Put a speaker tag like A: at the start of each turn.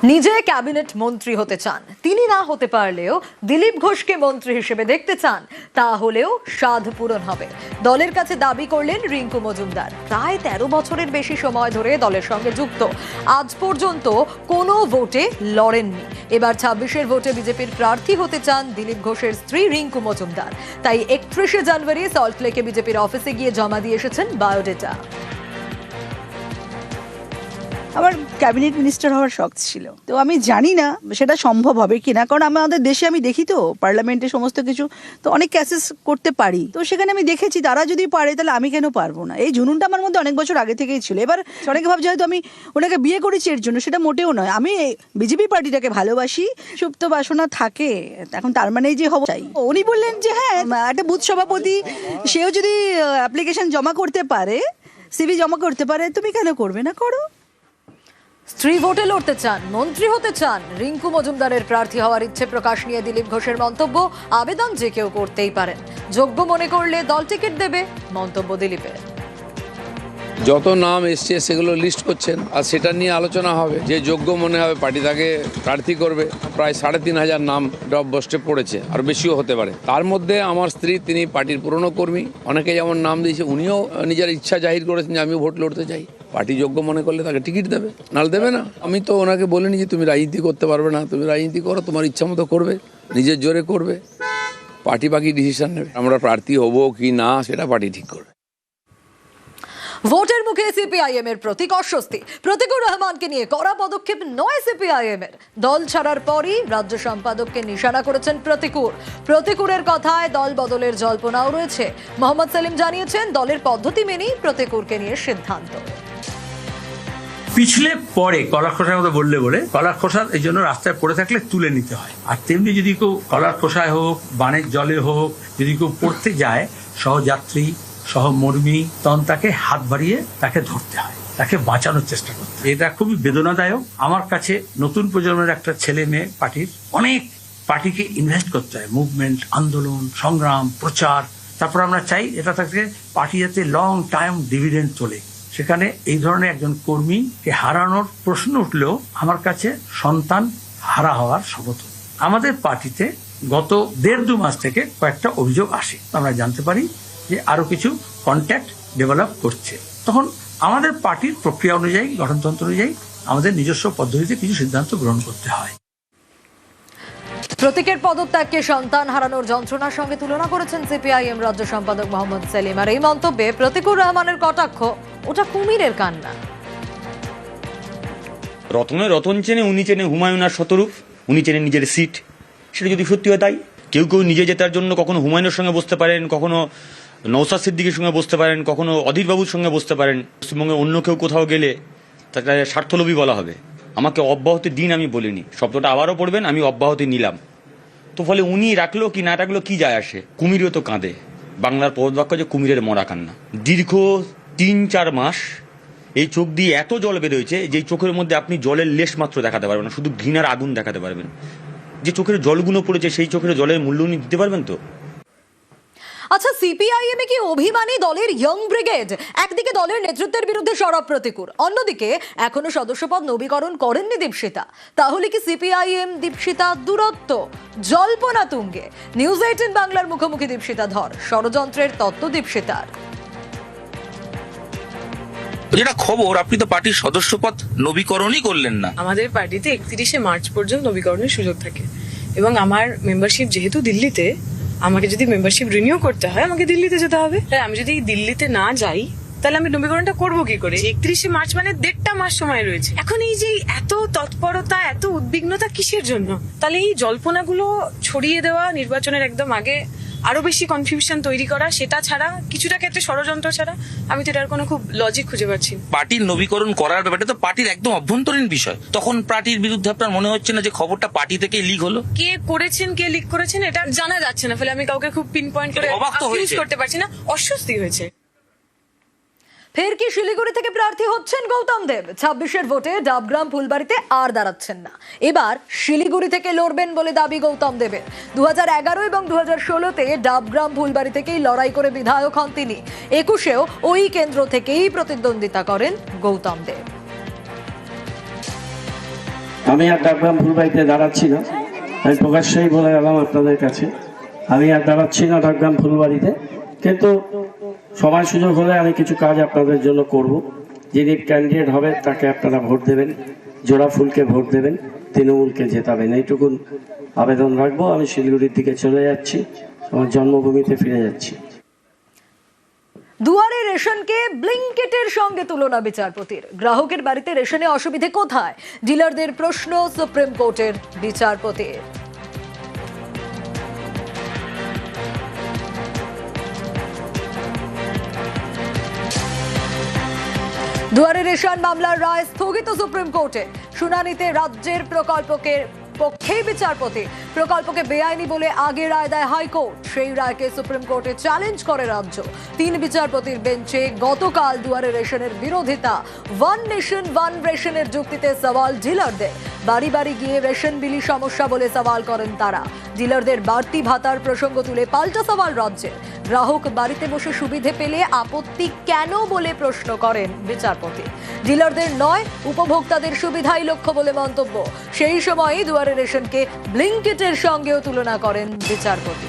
A: নিজে ক্যাবিনেট মন্ত্রী হতে চান, তিনি না হতে পারলেও দিলীপ ঘোষকে মন্ত্রী হিসেবে দেখতে চান, তাহলেও সাধ পূরণ হবে। দলের কাছে দাবি করলেন রিঙ্কু মজুমদার। প্রায় 13 বছরের বেশি সময় ধরে দলের সঙ্গে যুক্ত, আজ পর্যন্ত কোনো ভোটে লড়েননি। এবার 26-এর ভোটে বিজেপির প্রার্থী হতে চান দিলীপ ঘোষের স্ত্রী রিঙ্কু মজুমদার। তাই 31শে জানুয়ারি সল্টলেকে বিজেপির অফিসে গিয়ে জমা দিয়ে এসেছেন বায়োডেটা।
B: আমার ক্যাবিনেট মিনিস্টার হওয়ার শখ ছিল, তো আমি জানি না সেটা সম্ভব হবে কিনা, কারণ আমাদের দেশে আমি দেখি তো পার্লামেন্টে সমস্ত কিছু তো অনেক ক্যাসেস করতে পারি, তো সেখানে আমি দেখেছি তারা যদি পারে তাহলে আমি কেন পারবো না। এই জুনুনটা আমার মধ্যে অনেক বছর আগে থেকেই ছিল। এবার অনেকে ভাবছে হয়তো আমি ওনাকে বিয়ে করেছি এর জন্য, সেটা মোটেও নয়। আমি বিজেপি পার্টিটাকে ভালোবাসি, সুপ্ত বাসনা থাকে, এখন তার মানে যে হব চাই। উনি বললেন যে হ্যাঁ, একটা বুথ সভাপতি সেও যদি অ্যাপ্লিকেশন জমা করতে পারে, সিভি জমা করতে পারে, তুমি কেন করবে না, করো।
A: স্ত্রী ভোটে লড়তে চান, মন্ত্রী হতে চান, রিঙ্কু মজুমদারের প্রার্থী হওয়ার ইচ্ছে প্রকাশ নিয়ে দিলীপ ঘোষের মন্তব্য, আবেদন যে কেউ করতেই পারেন, যোগ্য মনে করলে দল টিকিট দেবে, মন্তব্য দিলীপের।
C: যত নাম এসছে সেগুলো লিস্ট করছেন, আর সেটা নিয়ে আলোচনা হবে। যে যোগ্য মনে হবে পার্টি তাকে প্রার্থী করবে। প্রায় 3,500 নাম ড্রপ বস্টে পড়েছে, আর বেশিও হতে পারে। তার মধ্যে আমার স্ত্রী, তিনি পার্টির পুরনো কর্মী, অনেকে যেমন নাম দিয়েছে, উনিও নিজের ইচ্ছা জাহির করেছেন যে আমিও ভোট লড়তে চাই। পার্টি যোগ্য মনে করলে তাকে টিকিট দেবে, নাহলে দেবে না। আমি তো ওনাকে বলিনি যে তুমি রাজনীতি করতে পারবে না, তুমি রাজনীতি করো, তোমার ইচ্ছা মতো করবে, নিজের জোরে করবে। পার্টি বাকি ডিসিশন নেবে। আমরা প্রার্থী হব কি না সেটা পার্টি ঠিক করবে।
A: ভোটের মুখে সিপিআইএম এর প্রতীক অস্বস্তি, প্রতীকুর রহমানকে নিয়ে কড়া পদক্ষেপ নয় সিপিআইএম এর। দল ছাড়ার পরই রাজ্য সম্পাদককে নিশানা করেছেন প্রতীকুরের কথায় দল বদলের জল্পনাও রয়েছে। মোহাম্মদ সেলিম জানিয়েছেন, দলের পদ্ধতি মেনেই প্রতীকুরকে নিয়ে সিদ্ধান্ত।
D: পিছলে পরে কলার খোসার মতো বললে কলার খোসা এই জন্য রাস্তায় পড়ে থাকলে তুলে নিতে হয়। আর তেমনি যদি কেউ কলার খোসায় হোক, বানের জলে হোক, যদি কেউ পড়তে যায়, সহযাত্রী সহমর্মী, তখন তাকে হাত বাড়িয়ে তাকে ধরতে হয়, তাকে বাঁচানোর চেষ্টা করতে হয়। এটা খুবই বেদনাদায়ক। আমার কাছে নতুন প্রজন্মের একটা ছেলে মেয়ে পার্টির, অনেক পার্টিকে ইনভেস্ট করতে হয়, মুভমেন্ট, আন্দোলন, সংগ্রাম, প্রচার। তারপর আমরা চাই এটা থেকে পার্টি যাতে লং টাইম ডিভিডেন্ড তোলে। সেখানে এই ধরনের একজন কর্মীকে হারানোর প্রশ্ন উঠলেও আমার কাছে সন্তান হারা হওয়ার শপথ। আমাদের পার্টিতে গত 1.5-2 মাস থেকে কয়েকটা অভিযোগ আসে, আমরা জানতে পারি যে আরো কিছু কন্ট্যাক্ট ডেভেলপ করছে। তখন আমাদের পার্টির প্রক্রিয়া অনুযায়ী, গঠনতন্ত্র অনুযায়ী আমাদের নিজস্ব পদ্ধতিতে কিছু সিদ্ধান্ত গ্রহণ করতে হয়।
A: প্রতীকের পদত্যাগকে সন্তান হারানোর যন্ত্রণার সঙ্গে তুলনা করেছেন সিপিআইএম রাজ্য সম্পাদক মোহাম্মদ সেলিম। আর এই মন্তব্যে প্রতীকুর রহমানের কটাক্ষ, ওটা কুমিরের কান্না।
E: রতনে রতন চেনে, উনি চেনে হুমায়ুন আর শতরূপ, উনি চেনে নিজের সিট। সেটা যদি সত্যি হয় তাই। কেউ কেউ নিজে জেতার জন্য কখনো হুমায়ুনের সঙ্গে বসতে পারেন, কখনো নওশাদ সিদ্দিকীর সঙ্গে বসতে পারেন, কখনো অধীরবাবুর সঙ্গে বসতে পারেন। পশ্চিমবঙ্গে অন্য কেউ কোথাও গেলে তাকে স্বার্থলোভী বলা হবে। আমাকে অব্যাহতি দিন আমি বলিনি, শব্দটা আবারও পড়বেন, আমি অব্যাহতি নিলাম। তো ফলে উনি রাখলো কি না রাখলো কি যায় আসে? কুমিরও তো কাঁদে। বাংলার প্রবাদ বাক্য যে কুমিরের মরা কান্না। দীর্ঘ 3-4 মাস এই চোখ দিয়ে এত জল বেরোয়েছে যে চোখের মধ্যে আপনি জলের লেশ মাত্র দেখাতে পারবেন না, শুধু ঘৃণার আগুন দেখাতে পারবেন। যে চোখের জলগুলো পড়েছে সেই চোখের জলের মূল্য উনি দিতে পারবেন তো?
A: আচ্ছা, সিপিআইএম এ কি অভিমানী দলের ইয়ং ব্রিগেড? একদিকে দলের নেতৃত্বের বিরুদ্ধে সরব প্রতীকুর, অন্যদিকে এখনো সদস্যপদ নবীকরণ করেননি দীপশিতা। তাহলে কি সিপিআইএম দীপশিতা দূরত্ব, জল্পনা তুঙ্গে? নিউজ 18 বাংলার মুখোমুখি দীপশিতা ধর, ষড়যন্ত্রের তত্ত্ব দীপশিতার।
F: যেটা খবর, আপনি তো পার্টির সদস্যপদ নবীকরণই করলেন না।
G: আমাদের পার্টিতে 31শে মার্চ পর্যন্ত নবীকরণের সুযোগ থাকে, এবং আমার মেম্বারশিপ যেহেতু দিল্লিতে, আমাকে যদি মেম্বারশিপ রিনিউ করতে হয় আমাকে দিল্লিতে যেতে হবে। তাই আমি যদি দিল্লিতে না যাই তাহলে আমি নবীকরণটা করবো কি করে? 31শে মার্চ মানে 1.5 মাস সময় রয়েছে। এখন এই যে এত তৎপরতা, এত উদ্বিগ্নতা কিসের জন্য? তাহলে এই জল্পনাগুলো ছড়িয়ে দেওয়া, নির্বাচনের একদম আগে আরো বেশি কনফিউশন তৈরি করা, সেটা ছাড়া, কিছুটা ক্ষেত্রে ষড়যন্ত্র ছাড়া আমি তো এটার কোনো খুব লজিক খুঁজে পাচ্ছি।
F: পার্টির নবীকরণ করার ব্যাপারটা তো পার্টির একদম অভ্যন্তরীণ বিষয়। তখন পার্টির বিরুদ্ধে আপনার মনে হচ্ছে না যে খবরটা পার্টি থেকে লিক হলো?
G: কে করেছেন, কে লিক করেছেন এটা জানা যাচ্ছে না, ফলে আমি কাউকে খুব পিন পয়েন্ট করে অ্যাকিউজ করতে পারছি না। অস্বস্তি হয়েছে।
A: ফের কি শিলিগুড়ি থেকে প্রার্থী হচ্ছেন গৌতম দেব? 26-এর ভোটে ডাবগ্রাম ফুলবাড়িতে আর দাঁড়াচ্ছেন না, এবার শিলিগুড়ি থেকে লড়বেন বলে দাবি গৌতম দেবের। 2011 এবং 2016-তে ডাবগ্রাম ফুলবাড়ি থেকেই লড়াই করে বিধায়ক হন তিনি। 21-এও ওই কেন্দ্র থেকেই প্রতিদ্বন্দ্বিতা করেন গৌতম দেব।
H: আমি আর ডাকগ্রাম ফুলবাড়িতে দাঁড়াচ্ছি না, আমি প্রকাশ্যেই বলে গেলাম আপনাদের কাছে, আমি আর দাঁড়াচ্ছি না ডাকগ্রাম ফুলবাড়িতে, কিন্তু সময় সুযোগ হলে আমি কিছু কাজ আপনাদের জন্য করব। যিনি ক্যান্ডিডেট হবে তাকে আপনারা ভোট দেবেন, জোড়া ফুলকে ভোট দেবেন, তৃণমূলকে জেতাবেন, এইটুকুন আবেদন রাখবো। আমি শিলিগুড়ির দিকে চলে যাচ্ছি, আমার জন্মভূমিতে ফিরে যাচ্ছি।
A: দুয়ারে রেশনকে ব্লিঙ্কেটের সঙ্গে তুলনা বিচারপতির। গ্রাহকের বাড়িতে রেশনে অসুবিধে কোথায়? ডিলারদের প্রশ্ন সুপ্রিম কোর্টের বিচারপতির। দুয়ারে রেশন মামলার রায় স্থগিত সুপ্রিম কোর্টে। শুনানিতে রাজ্যের প্রকল্পকের পক্ষেই বিচারপতি। প্রকল্পকে বেআইনি বলে আগে রায় দেয় হাইকোর্ট। সেই রায়কে সুপ্রিম কোর্টে চ্যালেঞ্জ করে রাজ্য। 3 বিচারপতির বেঞ্চে গতকাল দুয়ারে রেশনের বিরোধিতা। ওয়ান নেশন ওয়ান রেশনের যুক্তিতে সওয়াল ডিলারদের। বাড়ি বাড়ি গিয়ে রেশন বিলি সমস্যা বলে সওয়াল করেন তারা। ডিলারদের বাড়তি ভাতার প্রসঙ্গ তুলে পাল্টা সওয়াল রাজ্যের। গ্রাহক বাড়িতে বসে সুবিধে পেলে আপত্তি কেন বলে প্রশ্ন করেন বিচারপতি। ডিলারদের নয়, উপভোক্তাদের সুবিধাই লক্ষ্য বলে মন্তব্য। সেই সময়ই দুয়ারে রেশনকে ব্লিঙ্কেটের সঙ্গেও তুলনা করেন বিচারপতি।